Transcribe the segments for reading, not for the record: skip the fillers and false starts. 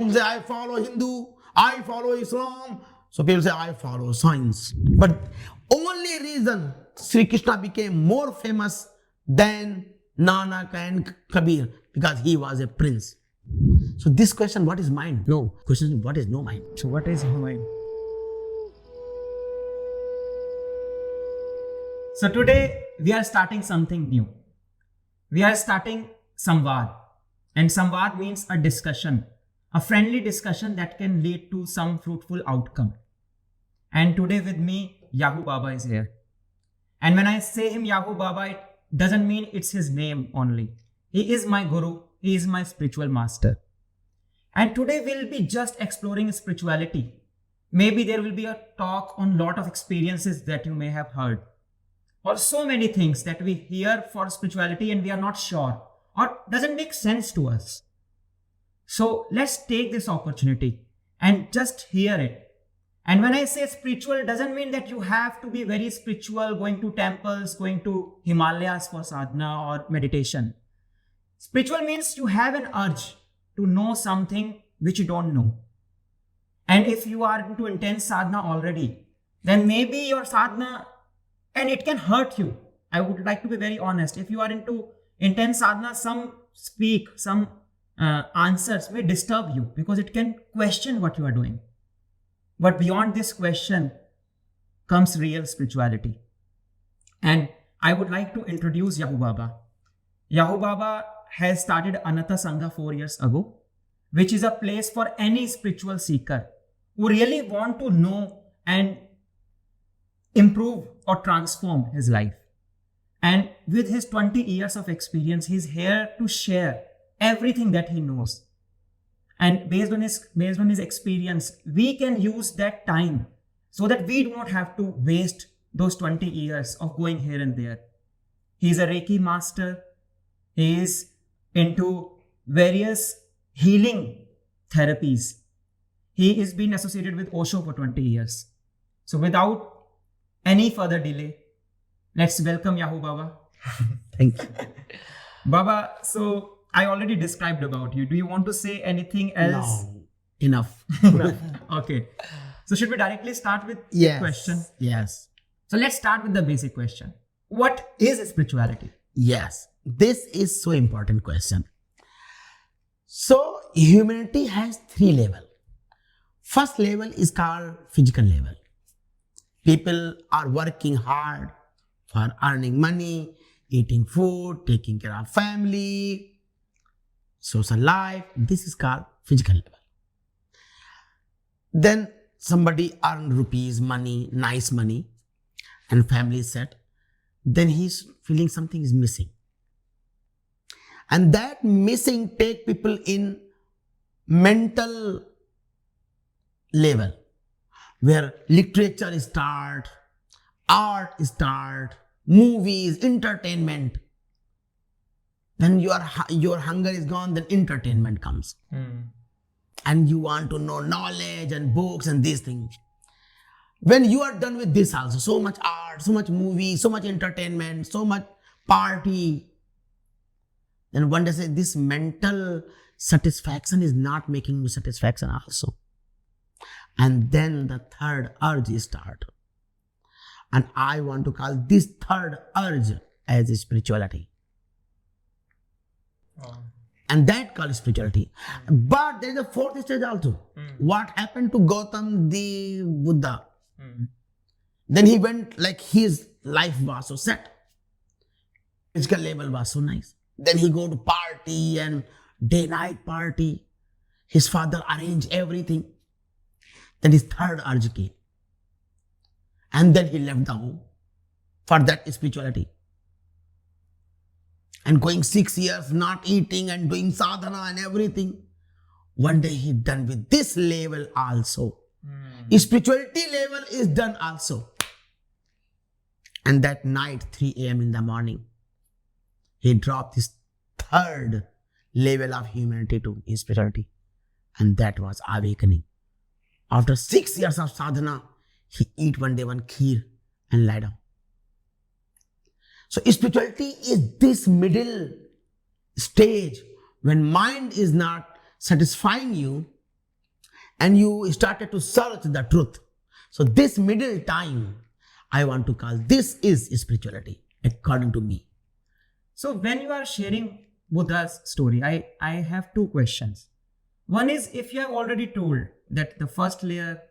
Some say, I follow Hindu, I follow Islam. So people say, I follow science. But only reason Sri Krishna became more famous than Nanak and Kabir, because he was a prince. So this question, what is mind? No. Question is, what is no mind? So what is mind? So today we are starting something new. We are starting Samvaad. And Samvaad means a discussion, a friendly discussion that can lead to some fruitful outcome. And today with me, Yahu Baba is here. And when I say him Yahu Baba, it doesn't mean it's his name only. He is my guru. He is my spiritual master. And today we'll be just exploring spirituality. Maybe there will be a talk on lot of experiences that you may have heard. Or so many things that we hear for spirituality and we are not sure or doesn't make sense to us. So let's take this opportunity and just hear it. And when I say spiritual, it doesn't mean that you have to be very spiritual, going to temples, going to Himalayas for sadhana or meditation. Spiritual means you have an urge to know something which you don't know. And if you are into intense sadhana already, then maybe your sadhana, and it can hurt you. I would like to be very honest. If you are into intense sadhana, some answers may disturb you because it can question what you are doing. But beyond this question comes real spirituality. And I would like to introduce Yahu Baba. Yahu Baba has started Utsav Sangha 4 years ago, which is a place for any spiritual seeker who really want to know and improve or transform his life. And with his 20 years of experience, he's here to share everything that he knows. And based on his experience, we can use that time so that we do not have to waste those 20 years of going here and there. He's a Reiki master. He is into various healing therapies. He is been associated with Osho for 20 years. So without any further delay, let's welcome Yahu Baba. Thank you. Baba, so I already described about you. Do you want to say anything else? No. Enough. Okay. So should we directly start with the question? Yes. So let's start with the basic question. What is spirituality? Yes. This is so important question. So humanity has 3 levels. First level is called physical level. People are working hard for earning money, eating food, taking care of family, social life. This is called physical level. Then somebody earn rupees, money, nice money, and family is set. Then he's feeling something is missing. And that missing take people in mental level, where literature start, art start, movies, entertainment. When your hunger is gone, then entertainment comes. And you want to know knowledge and books and these things. When you are done with this also, so much art, so much movie, so much entertainment, so much party, then one day say this mental satisfaction is not making you satisfaction also. And then the third urge start. And I want to call this third urge as spirituality. And that called spirituality. But there is a fourth stage also. What happened to Gautam the Buddha? Then he went like his life was so set. Physical level was so nice. Then he go to party and day-night party. His father arranged everything. Then his third urge came. And then he left the home for that spirituality. And going 6 years, not eating and doing sadhana and everything. One day he done with this level also. Spirituality level is done also. And that night, 3 a.m. in the morning, he dropped his third level of humanity to his spirituality. And that was awakening. After 6 years of sadhana, he eat one day one kheer and lie down. So spirituality is this middle stage when mind is not satisfying you, and you started to search the truth. So this middle time, I want to call this is spirituality, according to me. So when you are sharing Buddha's story, I have two questions. One is, if you have already told that the first layer,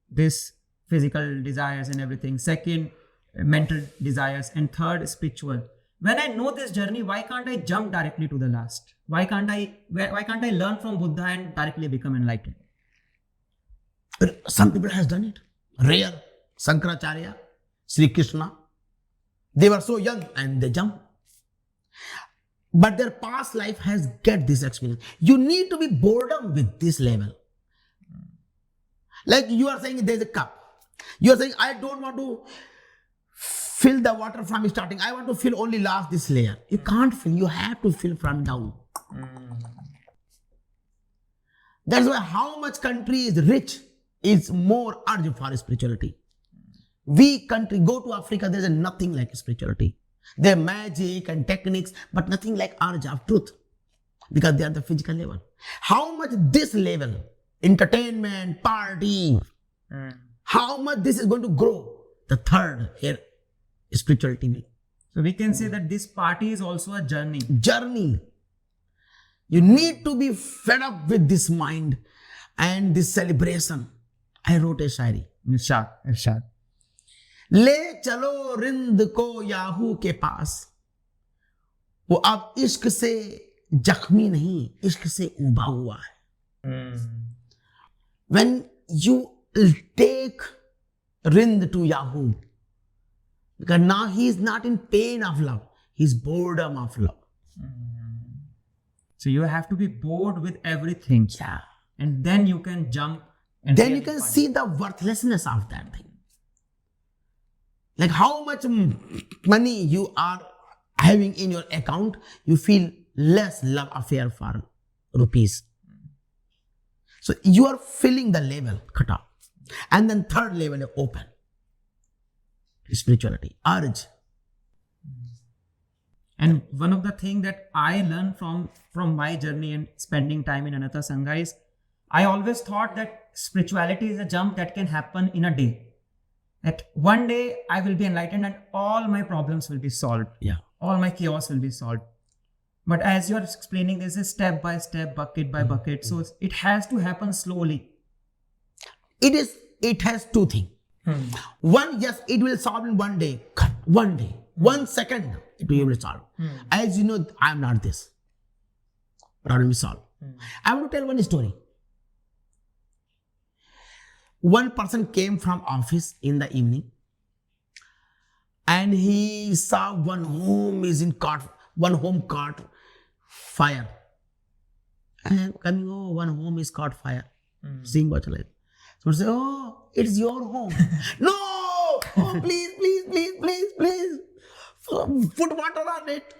this physical desires and everything, second, mental desires, and third, spiritual. When I know this journey, why can't I jump directly to the last? Why can't I learn from Buddha and directly become enlightened? But some people has done it. Rare. Shankaracharya, Sri Krishna. They were so young and they jumped. But their past life has get this experience. You need to be boredom with this level. Like you are saying there's a cup. You are saying, I don't want to fill the water from starting. I want to fill only last this layer. You can't fill. You have to fill from down. That's why how much country is rich is more urge for spirituality. We country, go to Africa, there's nothing like spirituality. There magic and techniques, but nothing like urge of truth. Because they are the physical level. How much this level, entertainment, party, how much this is going to grow? The third here, spirituality will. So we can say that this party is also a journey. Journey. You need to be fed up with this mind and this celebration. I wrote a shairi. Irshad. ले चलो रिंद को Yahoo के पास, वो अब इश्क से जख्मी नहीं, इश्क से उबा हुआ है. When you take rind to Yahoo, because now he is not in pain of love, he is boredom of love. So you have to be bored with everything. Yeah. And then you can jump. And Then you can see the worthlessness of that thing. Like how much money you are having in your account, you feel less love affair for rupees. So you are filling the level, cut off. And then third level is open. Spirituality, urge. And one of the things that I learned from my journey and spending time in Utsav Sangha is, I always thought that spirituality is a jump that can happen in a day. That one day I will be enlightened and all my problems will be solved. Yeah. All my chaos will be solved. But as you're explaining, this is step by step, bucket by bucket. So it has to happen slowly. It has two things. One, yes, it will solve in one day. 1 second, it will be solved. As you know, I am not this. Problem is solved. I want to tell one story. One person came from office in the evening and he saw one home caught fire. And coming, one home is caught fire. Seeing what like. Someone say, oh, it's your home. No! Oh, please. Put water on it.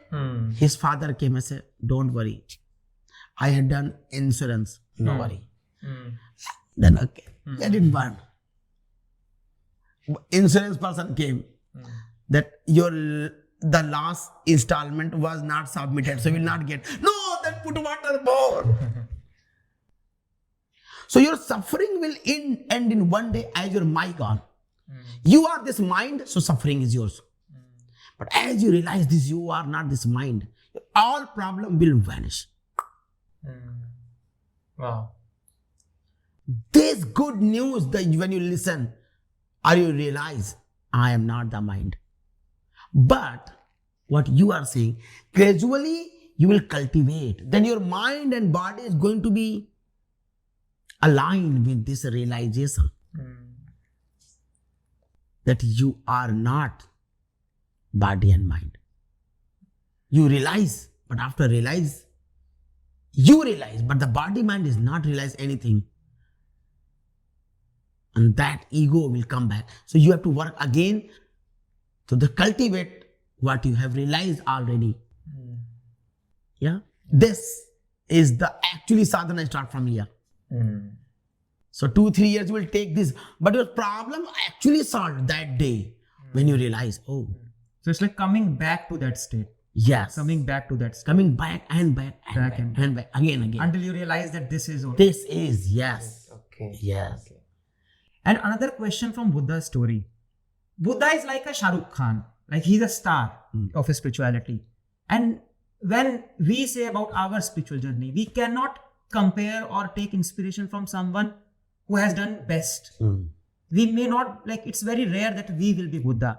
His father came and said, don't worry. I had done insurance. No worry. Then okay. Let it burn. Insurance person came that the last installment was not submitted, so you will not get. No, then put water more. So your suffering will end in one day as your mind gone. You are this mind, so suffering is yours. But as you realize this, you are not this mind. All problem will vanish. Wow. This good news that when you listen or you realize, I am not the mind. But what you are saying, gradually you will cultivate. Then your mind and body is going to be aligned with this realization that you are not body and mind. You realize, but after realize, you realize, but the body mind is not realize anything. And that ego will come back. So you have to work again to cultivate what you have realized already. Yeah. This is the actually sadhana start from here. So 2-3 years you will take this. But your problem actually solved that day when you realize, oh. So it's like coming back to that state. Yes. Coming back to that state. Coming back and back and back. Again. Until you realize that this is all. This is, yes. Okay. Yes. Okay. And another question from Buddha's story. Buddha is like a Shah Rukh Khan. Like he's a star of his spirituality. And when we say about our spiritual journey, we cannot compare or take inspiration from someone who has done best. We may not, like, it's very rare that we will be Buddha.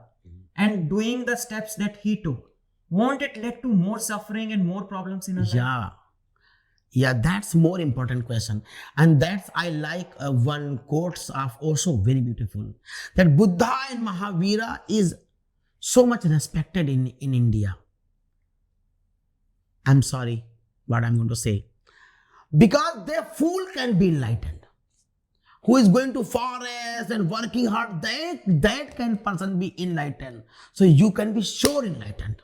And doing the steps that he took, won't it lead to more suffering and more problems in our life? Yeah, that's more important question. And that's, I like one quotes of also very beautiful. That Buddha and Mahavira is so much respected in India. I'm sorry what I'm going to say. Because their fool can be enlightened. Who is going to forest and working hard, that can person be enlightened. So you can be sure enlightened.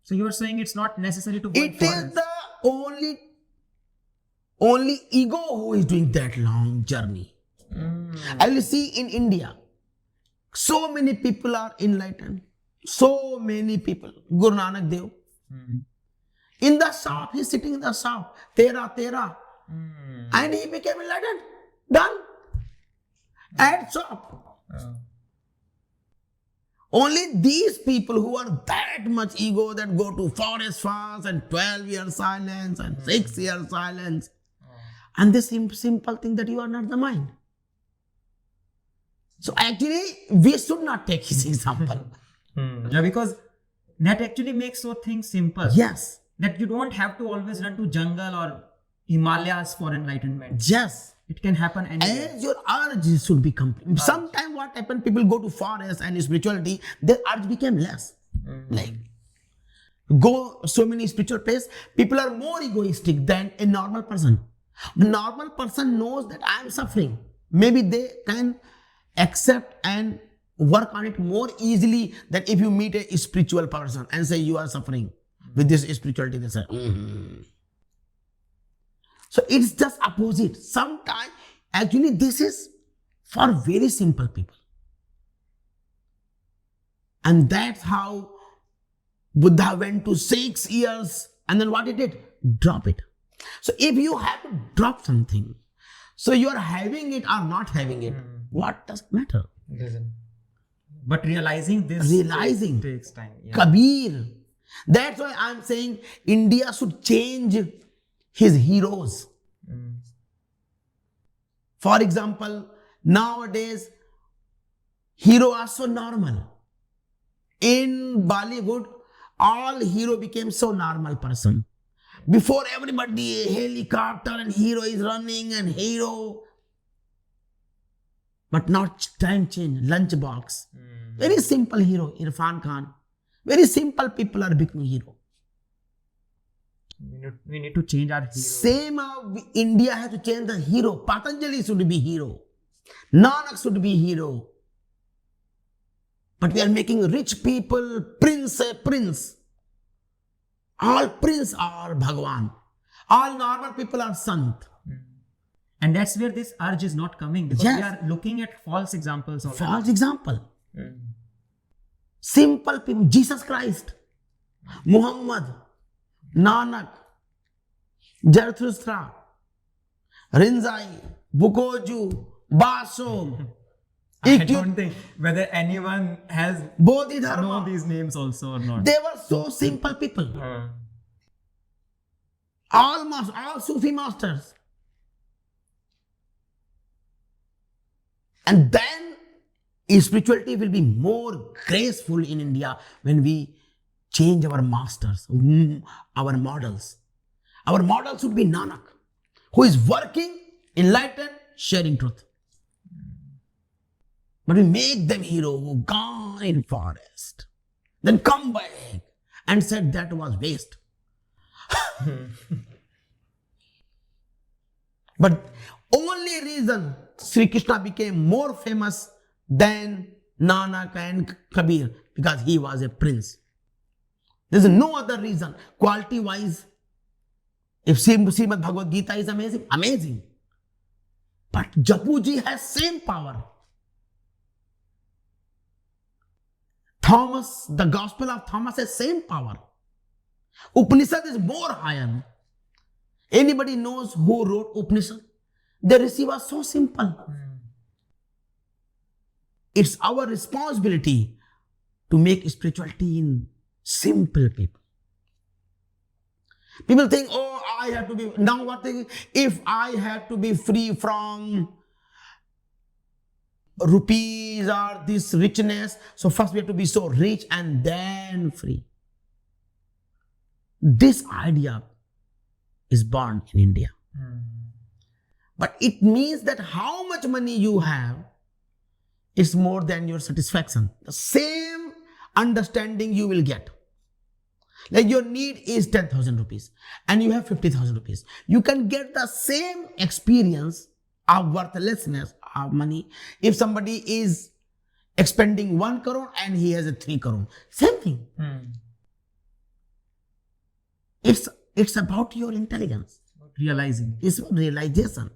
So you are saying it's not necessary to work It is the only ego who is doing that long journey. I will see in India, so many people are enlightened. So many people. Guru Nanak Dev. In the shop, he's sitting in the shop. Tera. And he became enlightened. Done. At shop. Only these people who are that much ego that go to forest fast and 12 years silence and 6 years silence. And this simple thing that you are not the mind. So actually, we should not take his example. Yeah, because that actually makes so things simple. Yes. That you don't have to always run to jungle or Himalayas for enlightenment. Yes. It can happen anywhere. As your urge should be complete. Sometimes what happens, people go to forest and spirituality, their urge became less. Like, go so many spiritual places, people are more egoistic than a normal person. A normal person knows that I am suffering. Maybe they can accept and work on it more easily than if you meet a spiritual person and say you are suffering with this spirituality. They say, So it's just opposite. Sometimes, actually, this is for very simple people. And that's how Buddha went to 6 years and then what he did? Drop it. So if you have to drop something, so you are having it or not having it, what does it matter? It doesn't. But realizing this takes time. Yeah. Kabir. That's why I'm saying India should change his heroes. For example, nowadays, heroes are so normal. In Bollywood, all hero became so normal person. Before everybody, a helicopter and hero is running and hero. But now time change, lunchbox. Very simple hero, Irfan Khan. Very simple people are becoming hero. We need to change our hero. Same India has to change the hero. Patanjali should be hero. Nanak should be hero. But we are making rich people prince. All prince are Bhagwan. All normal people are sant. And that's where this urge is not coming. Because Yes. we are looking at false examples. False example. Simple people. Jesus Christ. Muhammad. Nanak. Zarathustra. Rinzai. Bukoju. Baso. I don't think whether anyone has Bodhidharma. know these names also or not. They were so simple people. All Sufi masters. And then spirituality will be more graceful in India when we change our masters, our models. Our model should be Nanak, who is working, enlightened, sharing truth. But we make them hero who gone in forest, then come back and said that was waste. But only reason Sri Krishna became more famous than Nanak and Kabir, because he was a prince. There is no other reason. Quality wise, if Srimad Bhagavad Gita is amazing. But Japuji has same power. Thomas, the Gospel of Thomas has same power. Upanishad is more higher. Anybody knows who wrote Upanishad? They receive us so simple. It's our responsibility to make spirituality in simple people. People think, oh, I have to be, now what they, if I have to be free from rupees or this richness, so first we have to be so rich and then free. This idea is born in India. But it means that how much money you have is more than your satisfaction. The same understanding you will get. Like your need is 10,000 rupees and you have 50,000 rupees. You can get the same experience of worthlessness of money if somebody is expending 1 crore and he has a 3 crore. Same thing. It's about your intelligence. Realizing. It's about realization.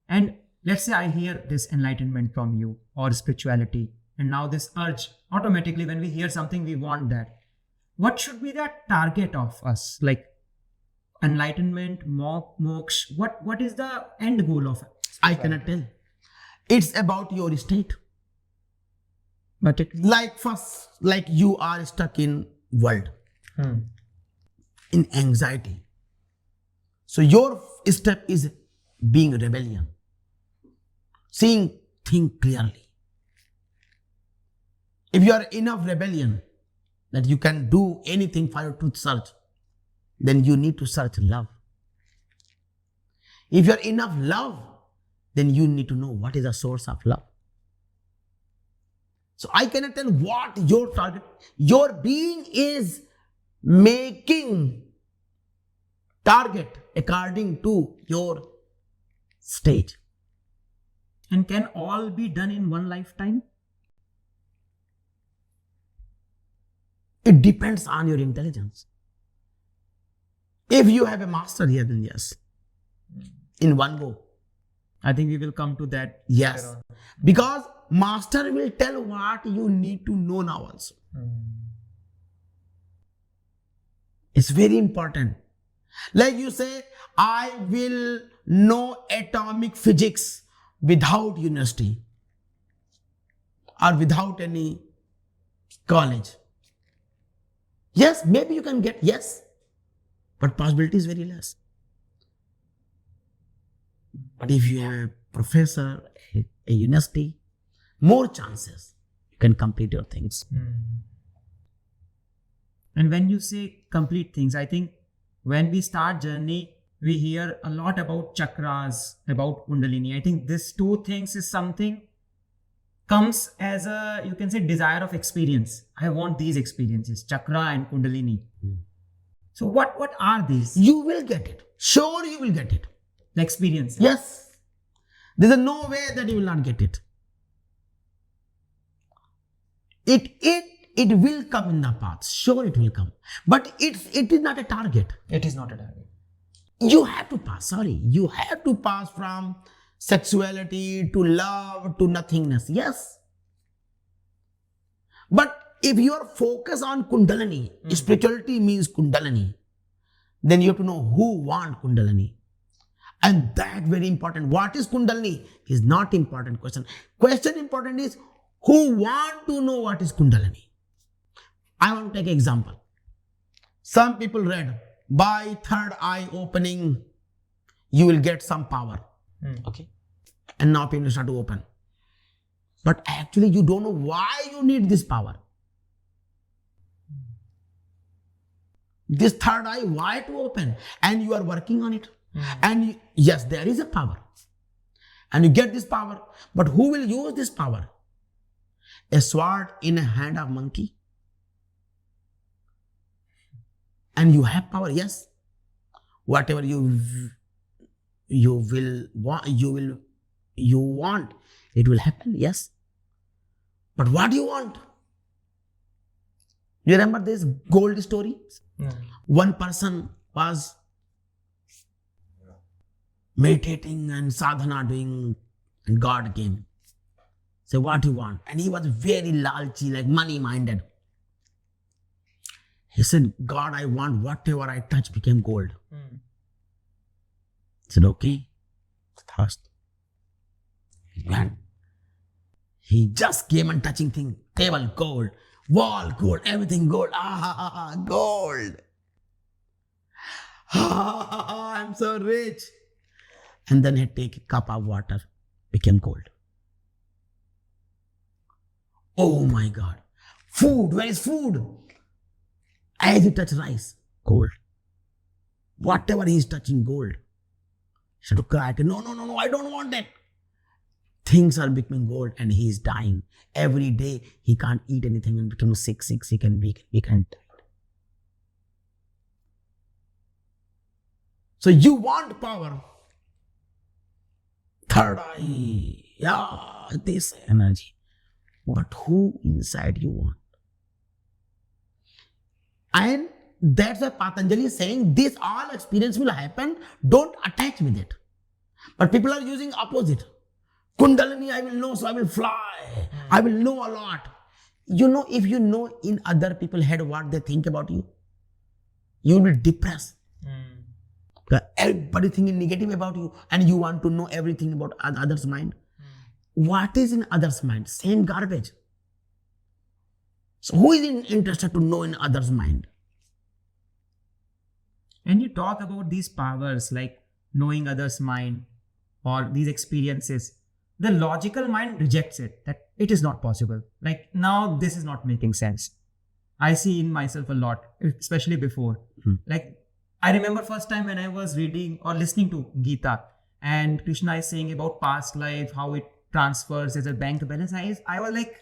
And let's say I hear this enlightenment from you or spirituality, and now this urge, automatically when we hear something, we want that. What should be the target of us? Like enlightenment, moksha, what is the end goal of it? I cannot tell. It's about your state. But it, like you are stuck in world, in anxiety. So your step is being rebellion. Seeing things clearly. If you are enough rebellion that you can do anything for your truth search, then you need to search love. If you are enough love, then you need to know what is the source of love. So I cannot tell what your target, your being is making target according to your stage. and can all be done in one lifetime? It depends on your intelligence. If you have a master here, then yes. In one go. I think we will come to that. Yes. later on. Because master will tell what you need to know now also. It's very important. Like you say, I will know atomic physics without university or without any college. Yes, maybe you can get yes, but possibility is very less. But if you have a professor, a university, more chances you can complete your things. And when you say complete things, I think when we start journey, we hear a lot about chakras, about Kundalini. I think these two things is something comes as a, you can say, desire of experience. I want these experiences, chakra and Kundalini. So what are these? You will get it. Sure, you will get it. The experience. Yes. There is no way that you will not get it. It will come in the path. Sure, it will come. But it is not a target. It is not a target. You have to pass. You have to pass from sexuality to love to nothingness. Yes. But if you are focused on Kundalini, spirituality means Kundalini, then you have to know who want Kundalini. And that very important. What is Kundalini is not important question. Question important is who want to know what is Kundalini. I want to take an example. Some people read, by third eye opening, you will get some power. Okay. And now people start to open. But actually you don't know why you need this power. This third eye, why to open? And you are working on it. And yes, there is a power. And you get this power. But who will use this power? A sword in a hand of monkey. And you have power, yes. Whatever you want, it will happen, yes. But what do you want? You remember this gold story? One person was meditating and sadhana doing, and God came. Say, what do you want? And he was very lalchi, like money-minded. He said, God, I want whatever I touch became gold. Said, okay. Thirst. He went. He just came and touching thing. Table gold, wall gold, everything gold. Gold. I'm so rich. And then he take a cup of water, became cold. Oh my God. Food, where is food? As he touch rice, gold. Whatever he is touching, gold. He had to cry, no, I don't want that. Things are becoming gold and he is dying. Every day he can't eat anything and becomes sick and weak and die. So you want power. Third eye. Yeah, this energy. But who inside you want? And that's why Patanjali is saying this all experience will happen. Don't attach with it. But people are using opposite. Kundalini, I will know, so I will fly. I will know a lot. You know, if you know in other people's head what they think about you, you will be depressed. Everybody thinking negative about you and you want to know everything about others' mind. What is in others' mind? Same garbage. So who is interested to know in others' mind? And you talk about these powers like knowing others' mind or these experiences. The logical mind rejects it, that it is not possible. Like now this is not making sense. I see in myself a lot, especially before. Like I remember first time when I was reading or listening to Gita and Krishna is saying about past life, how it transfers as a bank balance. I was like,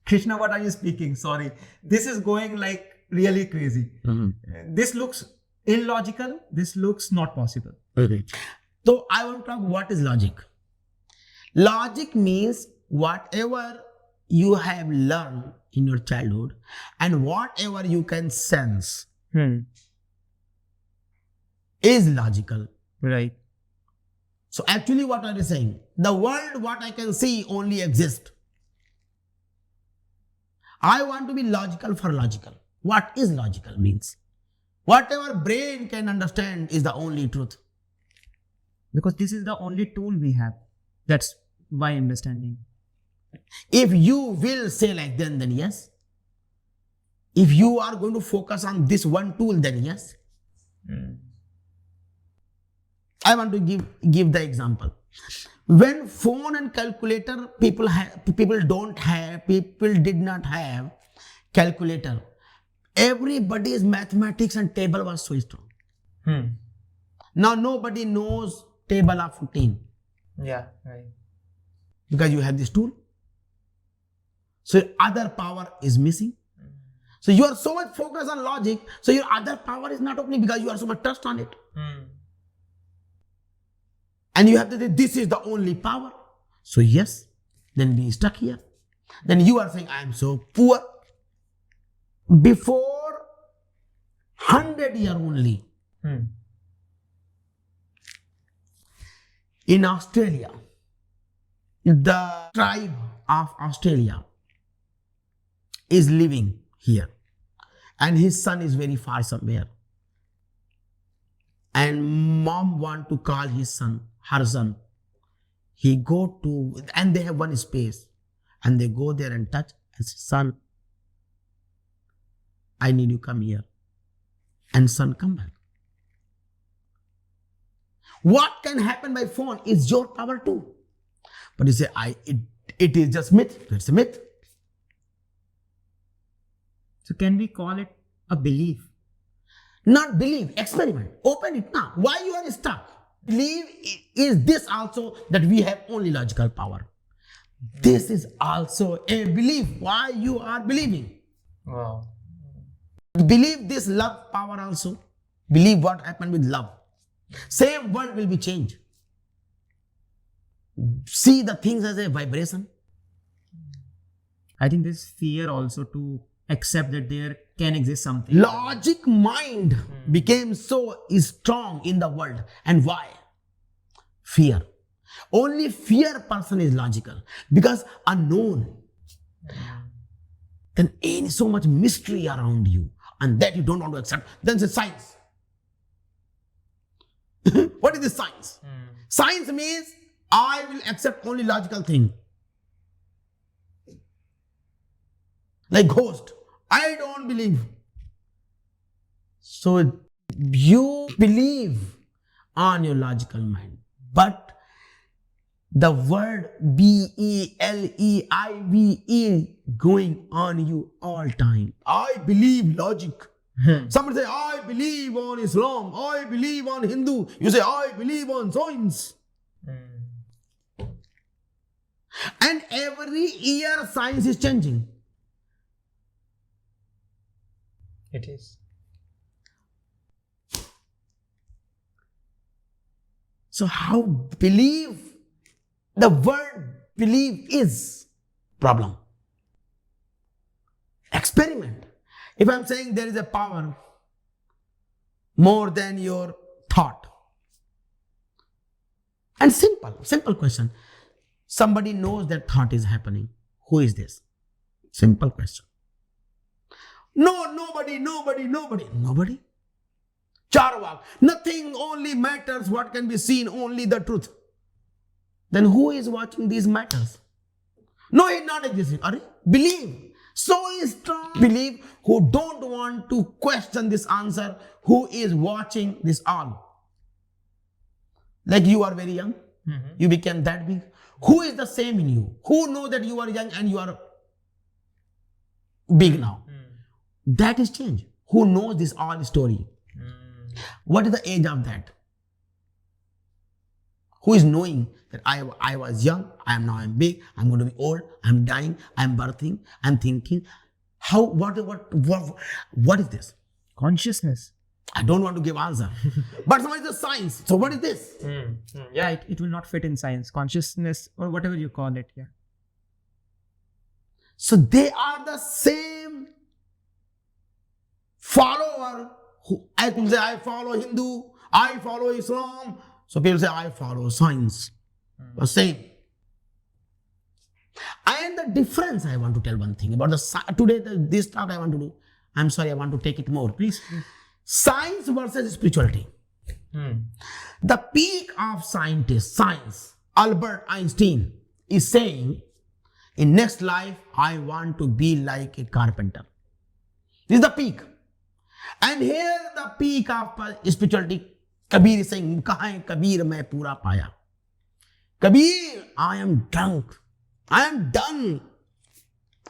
Krishna, what are you speaking? Sorry. This is going like really crazy. This looks illogical. This looks not possible. Okay. So I want to talk what is logic. Logic means whatever you have learned in your childhood and whatever you can sense is logical. Right. So actually what are you saying? The world, what I can see only exists. I want to be logical for logical. What is logical means? Whatever brain can understand is the only truth. Because this is the only tool we have. That's why understanding. If you will say like then yes. If you are going to focus on this one tool, then yes. I want to give the example. When phone and calculator people did not have calculator. Everybody's mathematics and table was so strong. Now nobody knows table of 15. Yeah, right. Because you have this tool. So your other power is missing. So you are so much focused on logic, so your other power is not opening because you are so much trust on it. And you have to say, this is the only power. So yes, then be stuck here. Then you are saying, I am so poor. Before 100 years only, in Australia, the tribe of Australia is living here. And his son is very far somewhere. And mom want to call his son, her son. He go to, and they have one space. And they go there and touch and say, son, I need you come here. And son come back. What can happen by phone is your power too. But you say, it is just myth. It's a myth. So can we call it a belief? Not believe, experiment. Open it now. Why you are stuck? Believe is this also that we have only logical power. This is also a belief. Why you are believing. Wow. Believe this love power also. Believe what happened with love. Same world will be changed. See the things as a vibration. I think this fear also to accept that there can exist something. Logic mind became so strong in the world. And why? Fear. Only fear person is logical. Because unknown. Then ain't so much mystery around you. And that you don't want to accept. Then it's science. What is this science? Science means I will accept only logical thing. Like ghost. I don't believe. So you believe on your logical mind. But the word BELEIVE going on you all time. I believe logic. Somebody say, I believe on Islam. I believe on Hindu. You say, I believe on science. And every year science is changing. It is. So how believe, the word believe is problem. Experiment. If I'm saying there is a power more than your thought. And simple question. Somebody knows that thought is happening. Who is this? Simple question. No, nobody. Charvak. Nothing only matters what can be seen, only the truth. Then who is watching these matters? No, it not existing. Believe. So strong believe who don't want to question this answer, who is watching this all. Like you are very young, you became that big. Who is the same in you? Who know that you are young and you are big now? That is change. Who knows this all story? What is the age of that? Who is knowing that I was young, I'm big, I'm going to be old, I'm dying, I'm birthing, I'm thinking. What is this? Consciousness. I don't want to give answer. But what is the science? So what is this? Yeah, it will not fit in science. Consciousness or whatever you call it. Yeah. So they are the same follower. I could say I follow Hindu, I follow Islam. So people say I follow science. The same. And the difference, I want to tell one thing about this talk I want to do. I'm sorry, I want to take it more. Please. Science versus spirituality. The peak of science, Albert Einstein, is saying, in next life, I want to be like a carpenter. This is the peak. And here the peak of spirituality, Kabir is saying, "Kahan hai Kabir, main pura paya." Kabir, I am drunk. I am done.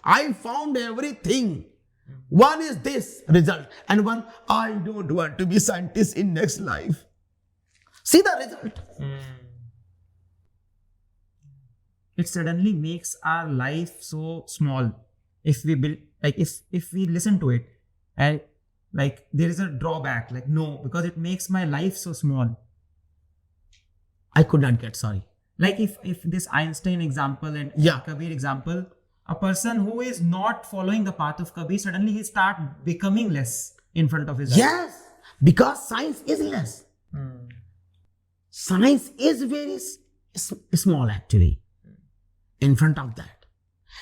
I found everything. One is this result, and one, I don't want to be scientist in next life. See the result. It suddenly makes our life so small. If we build, like if we listen to it, and like there is a drawback, like no, because it makes my life so small. I could not get, sorry. Like if this Einstein example and Kabir example, a person who is not following the path of Kabir, suddenly he start becoming less in front of his eyes. Yes, because science is less. Science is very small actually in front of that.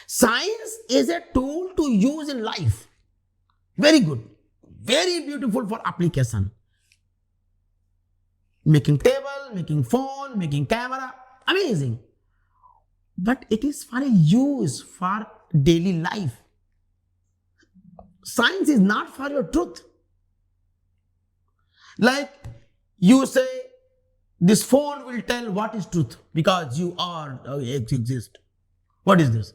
Science is a tool to use in life. Very good. Very beautiful for application. Making table, making phone, making camera. Amazing. But it is for a use for daily life. Science is not for your truth. Like you say, this phone will tell what is truth because you are, exist. What is this?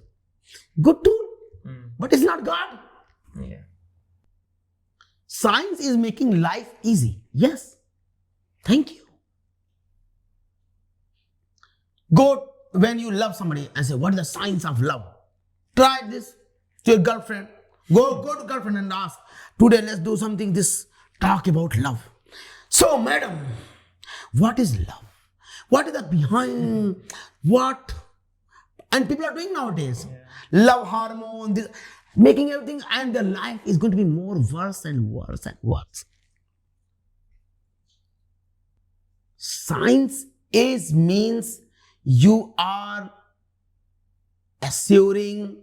Good tool, but it's not God. Yeah. Science is making life easy. Yes. Thank you. Go when you love somebody and say, what is the science of love? Try this to your girlfriend. Go to girlfriend and ask, today let's do something, talk about love. So, madam, what is love? What is that behind? What? And people are doing nowadays. Love hormone, making everything, and their life is going to be more worse and worse and worse. Science means you are assuring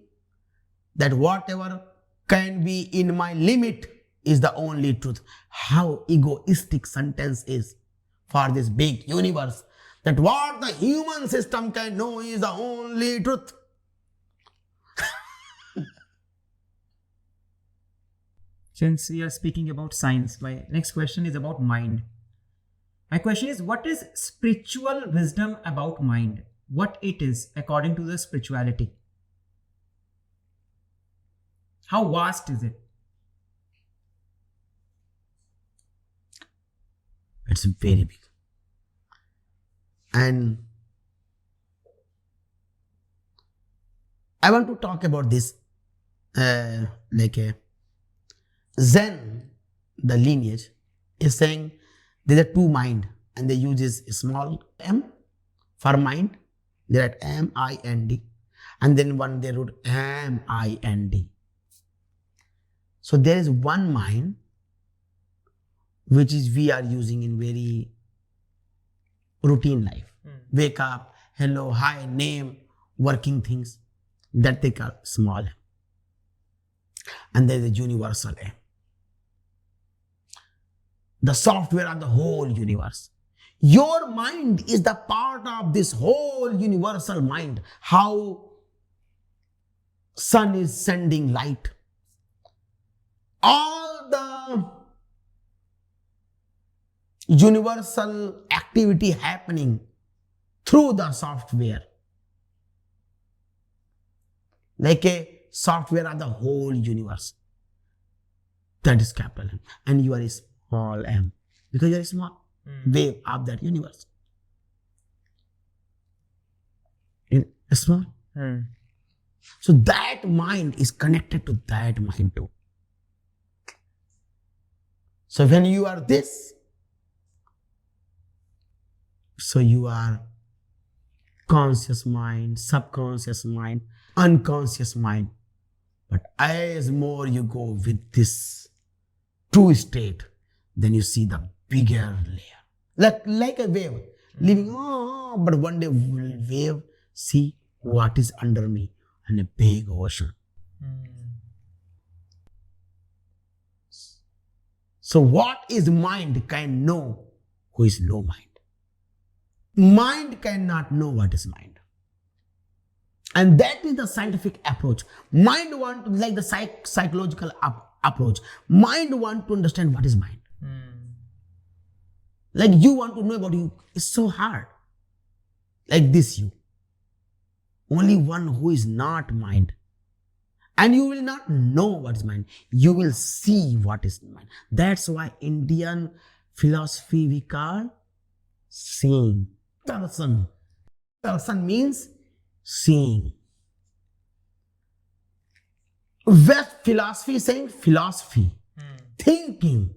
that whatever can be in my limit is the only truth. How egoistic sentence is for this big universe, that what the human system can know is the only truth. Since we are speaking about science, my next question is about mind. My question is, what is spiritual wisdom about mind? What it is according to the spirituality? How vast is it? It's very big. And I want to talk about this like a Zen, the lineage, is saying there are two mind, and they use a small m for mind. They write M-I-N-D, and then one they wrote M-I-N-D. So there is one mind which is we are using in very routine life. Wake up, hello, hi, name, working things. That they call small m. And there is a universal m. The software of the whole universe. Your mind is the part of this whole universal mind. How sun is sending light. All the universal activity happening through the software. Like a software of the whole universe. That is capital M. And you are a small m. Because you are a small wave of that universe. In a small. So that mind is connected to that mind too. So when you are this, so you are conscious mind, subconscious mind, unconscious mind. But as more you go with this true state, then you see the bigger layer. Like a wave, living, but one day wave, see what is under me, and a big ocean. So what is mind can know who is no mind. Mind cannot know what is mind. And that is the scientific approach. Mind want, like the psychological approach. Mind want to understand what is mind. Like you want to know about you. It's so hard. Like this you. Only one who is not mind. And you will not know what is mind. You will see what is mind. That's why Indian philosophy we call seeing. Darshan. Darshan means seeing. West philosophy is saying philosophy, thinking.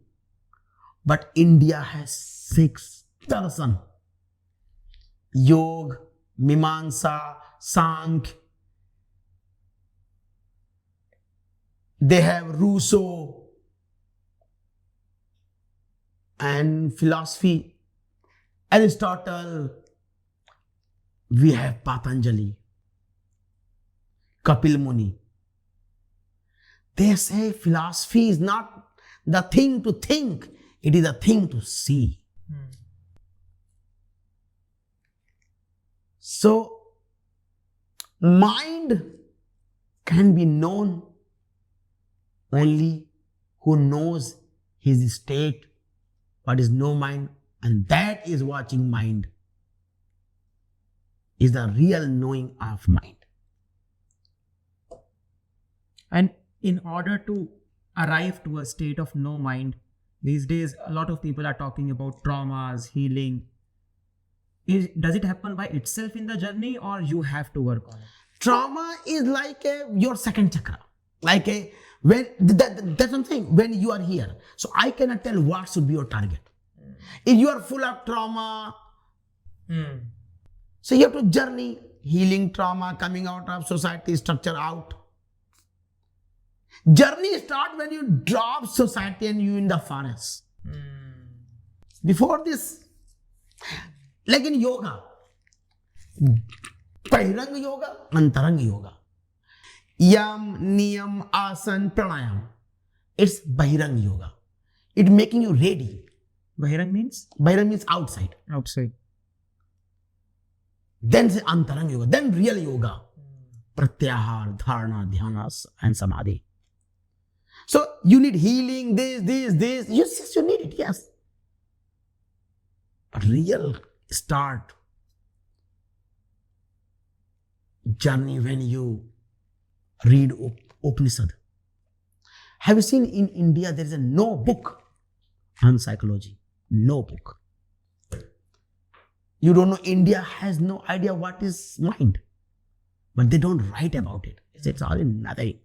But India has 6 darshan. Yoga, Mimamsa, Sangha. They have Rousseau. And philosophy, Aristotle. We have Patanjali, Kapil Muni. They say philosophy is not the thing to think, it is a thing to see. So, mind can be known only who knows his state, what is no mind, and that is watching mind. Is the real knowing of mind. And in order to arrive to a state of no mind, these days a lot of people are talking about traumas, healing. Does it happen by itself in the journey, or you have to work on it? Trauma is like your second chakra. Like that's something when you are here. So I cannot tell what should be your target. If you are full of trauma, so you have to journey, healing trauma, coming out of society structure out. Journey start when you drop society and you in the forest. Before this, like in yoga, Bahiranga yoga, Antaranga yoga. Yam, Niyam, Asan, Pranayam. It's Bahiranga yoga. It's making you ready. Bahirang means? Bahirang means outside. Outside. Then say Antarang Yoga. Then real yoga. Pratyahar, Dharana, Dhyana, and Samadhi. So you need healing, this. Yes, you need it, yes. But real start journey when you read Upanishad. Have you seen in India there is no book on psychology? No book. You don't know, India has no idea what is mind. But they don't write about it. It's all in nothing.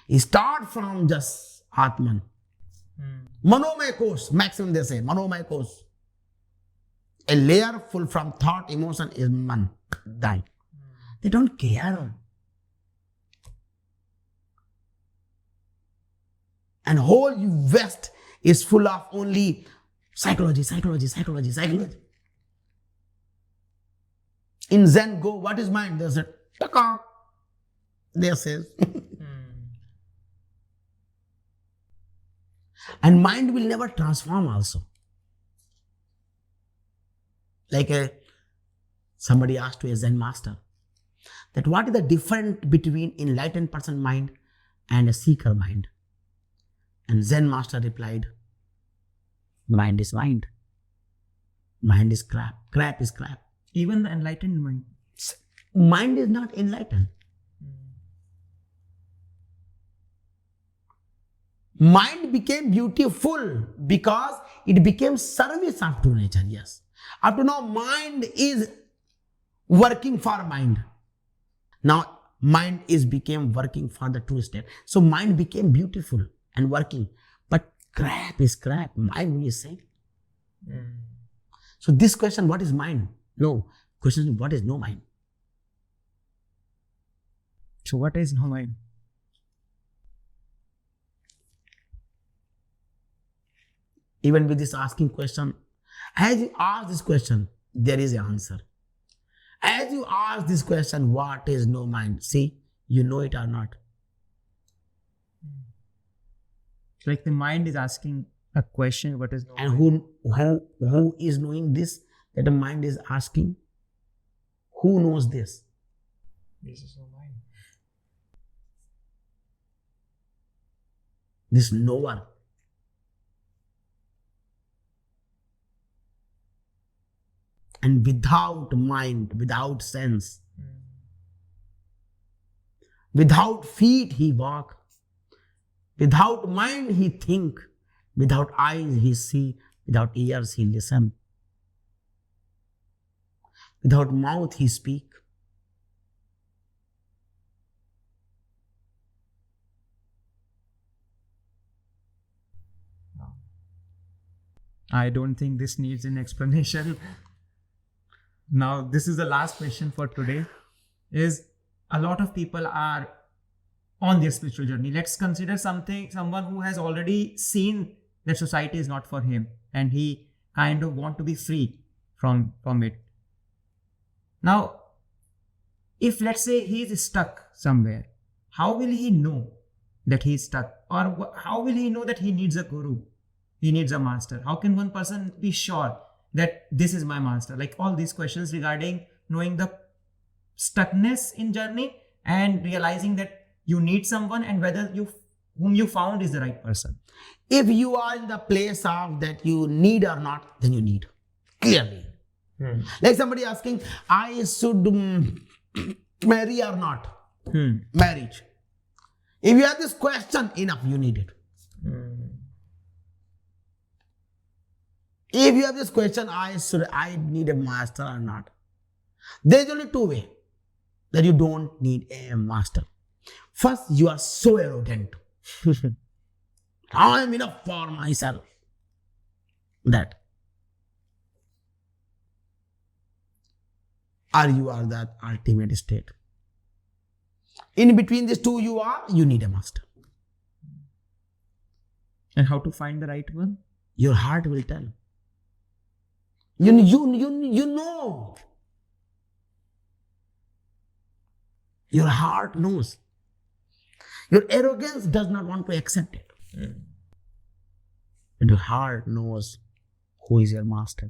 You start from just Atman. Manomaya course, maximum they say, Manomaya course. A layer full from thought, emotion is man. Dying. They don't care. And whole West is full of only psychology. In Zen, go, what is mind? They say, taka. They say. And mind will never transform also. Like somebody asked to a Zen master that what is the difference between enlightened person mind and a seeker mind? And Zen master replied, mind is mind. Mind is crap. Crap is crap. Even the enlightened mind. Mind is not enlightened. Mind became beautiful because it became service of true nature, yes. Up to now, mind is working for mind. Now, mind is became working for the true state. So, mind became beautiful and working. But crap is crap. Mind will say. So, this question, what is mind? No. Question is, what is no mind? So, what is no mind? Even with this asking question, as you ask this question, there is an answer. As you ask this question, what is no mind? See, you know it or not. Like the mind is asking a question, what is no and mind? who is knowing this, that the mind is asking? Who knows this? This is no mind. This knower. And without mind, without sense, without feet he walk, without mind he think, without eyes he see, without ears he listen, without mouth he speak. I don't think this needs an explanation. Now, this is the last question for today. Is a lot of people are on their spiritual journey. Let's consider someone who has already seen that society is not for him and he kind of want to be free from it. Now, if let's say he is stuck somewhere, how will he know that he is stuck? Or how will he know that he needs a guru? He needs a master. How can one person be sure that this is my master? Like all these questions regarding knowing the stuckness in journey and realizing that you need someone and whether whom you found is the right person. If you are in the place of that you need or not, then you need. Clearly. Like somebody asking, I should marry or not? Marriage. If you have this question, enough, you need it. If you have this question, I need a master or not? There is only two ways that you don't need a master. First, you are so arrogant. I am enough for myself. That. Or you are that ultimate state. In between these two you need a master. And how to find the right one? Your heart will tell. You know. Your heart knows. Your arrogance does not want to accept it. And your heart knows who is your master.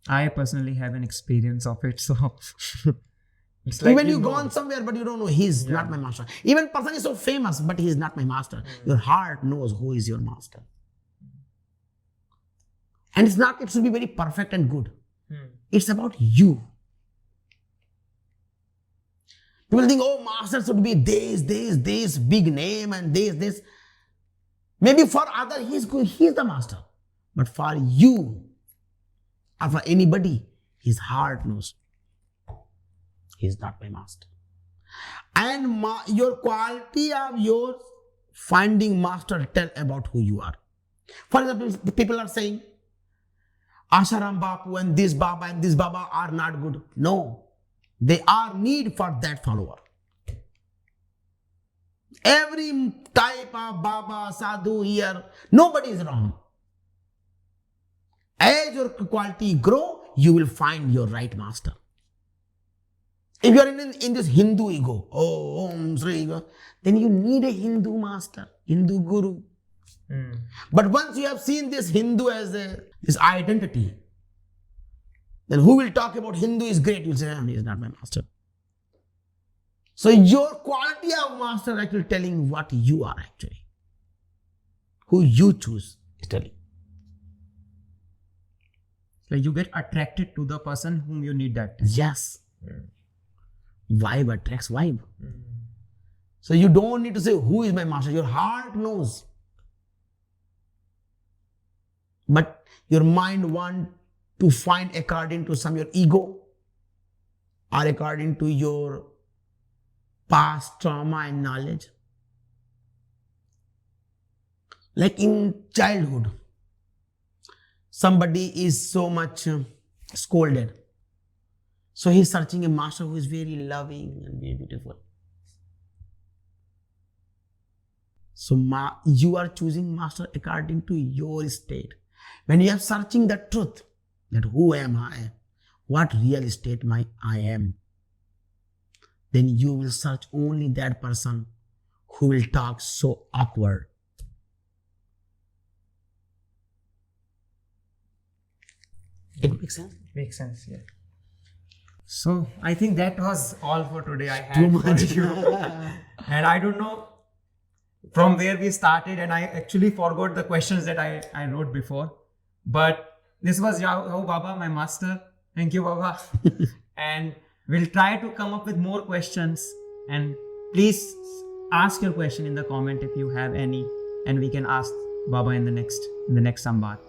I personally have an experience of it, so it's like Even you gone somewhere, but you don't know, he's not my master. Even person is so famous, but he is not my master. Your heart knows who is your master. And it's not, it should be very perfect and good. It's about you. People think, oh, master should be this, big name and this. Maybe for other, he's good, he's the master. But for you, or for anybody, his heart knows. He's not my master. And your quality of your finding master tell about who you are. For example, people are saying, Asharam Bapu and this Baba are not good. No, they are need for that follower. Every type of Baba, Sadhu here, nobody is wrong. As your quality grow, you will find your right master. If you are in this Hindu ego, oh, Om Sri ego, then you need a Hindu master, Hindu guru. But once you have seen this Hindu as this identity, then who will talk about Hindu is great? You'll say, he is not my master. So your quality of master actually telling what you are actually. Who you choose is telling. Like you get attracted to the person whom you need that. Yes. Vibe attracts vibe. So you don't need to say, who is my master? Your heart knows. But your mind wants to find according to your ego or according to your past trauma and knowledge. Like in childhood, somebody is so much scolded. So he's searching a master who is very loving and very beautiful. So you are choosing master according to your state. When you are searching the truth, that who am I, what real state I am, then you will search only that person who will talk so awkward. It makes sense? Makes sense, yeah. So I think that was all for today. I had Too much. for you. And I don't know from where we started, and I actually forgot the questions that I wrote before. But this was Yao Baba, my master. Thank you, Baba. And we'll try to come up with more questions. And please ask your question in the comment if you have any, and we can ask Baba in the next Samvaad.